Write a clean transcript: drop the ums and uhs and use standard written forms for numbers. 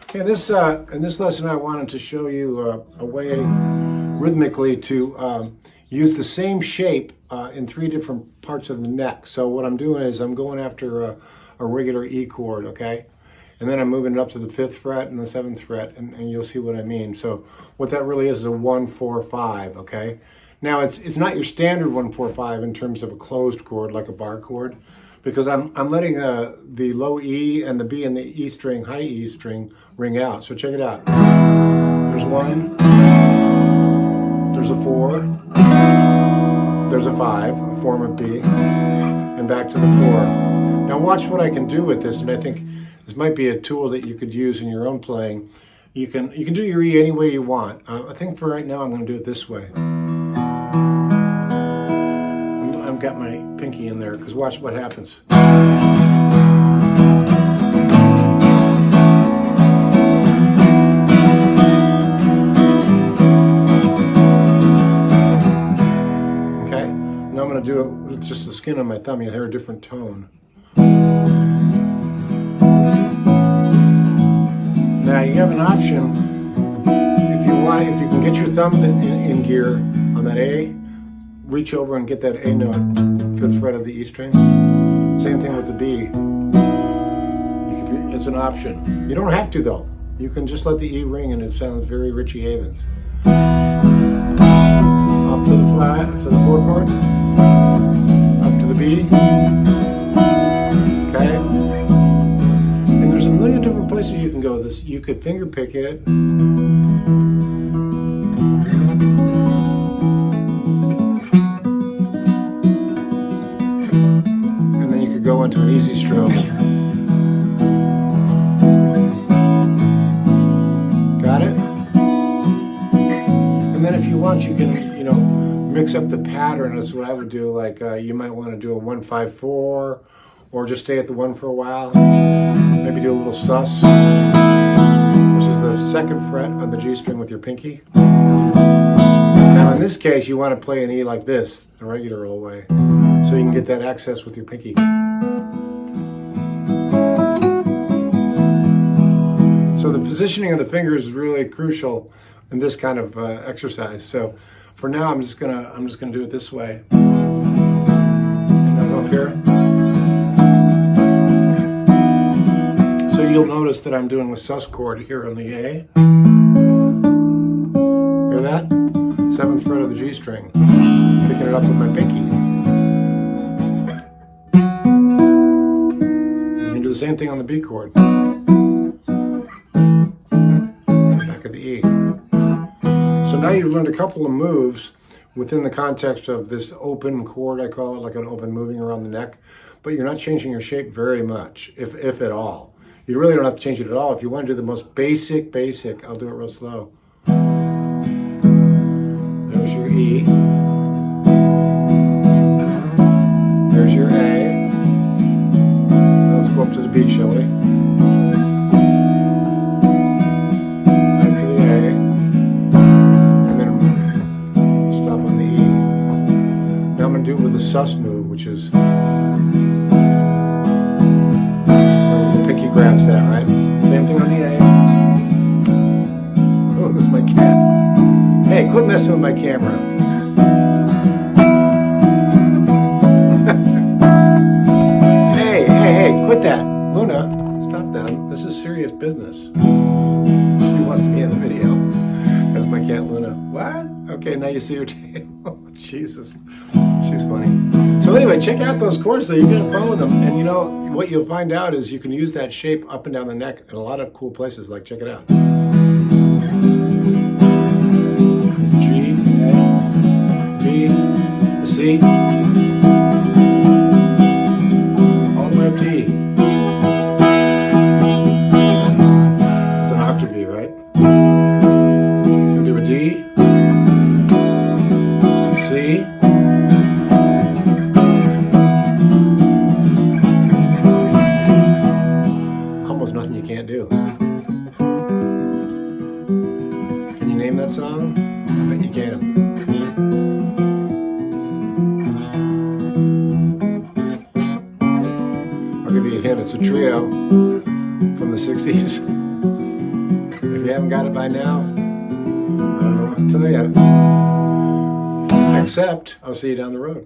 Okay, in this lesson I wanted to show you a way rhythmically to use the same shape in three different parts of the neck. So what I'm doing is I'm going after a regular E chord, okay? And then I'm moving it up to the 5th fret and the 7th fret, and you'll see what I mean. So what that really is a 1, 4, 5, okay? Now it's not your standard 1, 4, 5 in terms of a closed chord like a bar chord, because I'm letting the low E and the B and the E string, high E string, ring out. So check it out. There's 1, there's a 4, there's a 5, a form of B, and back to the 4. Now watch what I can do with this, and I think this might be a tool that you could use in your own playing. You can do your E any way you want. I think for right now I'm going to do it this way. I've got my pinky in there, because watch what happens. Okay, now I'm going to do it with just the skin on my thumb. You'll hear a different tone. Now you have an option, if you want, if you can get your thumb in gear on that A, reach over and get that A note, 5th fret of the E string. Same thing with the B. It's an option. You don't have to though. You can just let the E ring and it sounds very Richie Havens. Up to the flat, to the 4 chord, up to the B. Okay? And there's a million different places you can go with this. You could finger pick it. Go into an easy stroke. Got it? And then if you want, you can, mix up the pattern. That's what I would do. Like you might want to do a 1, 5, 4, or just stay at the 1 for a while. Maybe do a little sus, which is the 2nd fret of the G string with your pinky. Now in this case, you want to play an E like this, the regular old way, so you can get that access with your pinky. So the positioning of the fingers is really crucial in this kind of exercise. So for now, I'm just gonna do it this way. And I'll go up here. So you'll notice that I'm doing a sus chord here on the A. Hear that? 7th fret of the G string. Picking it up with my pinky. You can do the same thing on the B chord. Of the E. So now you've learned a couple of moves within the context of this open chord, I call it, like an open moving around the neck, but you're not changing your shape very much, if at all. You really don't have to change it at all. If you want to do the most basic, I'll do it real slow. There's your E. There's your A. Let's go up to the B, shall we? Do it with the sus move, which is the pinky grabs that, right? Same thing on the A. Oh, this is my cat. Hey, quit messing with my camera. hey, quit that. Luna, stop that. This is serious business. She wants to be in the video. That's my cat, Luna. What? Okay, now you see her tail. Oh, Jesus. She's funny. So anyway, check out those chords so you can have fun with them. And what you'll find out is you can use that shape up and down the neck in a lot of cool places. Like, check it out. G, A, B, the C, all the way up to E. It's an octave E, right? You do a D, C, nothing you can't do. Can you name that song? I bet you can. I'll give you a hint. It's a trio from the 60s. haven't got it by now, I don't know what to tell you. Except, I'll see you down the road.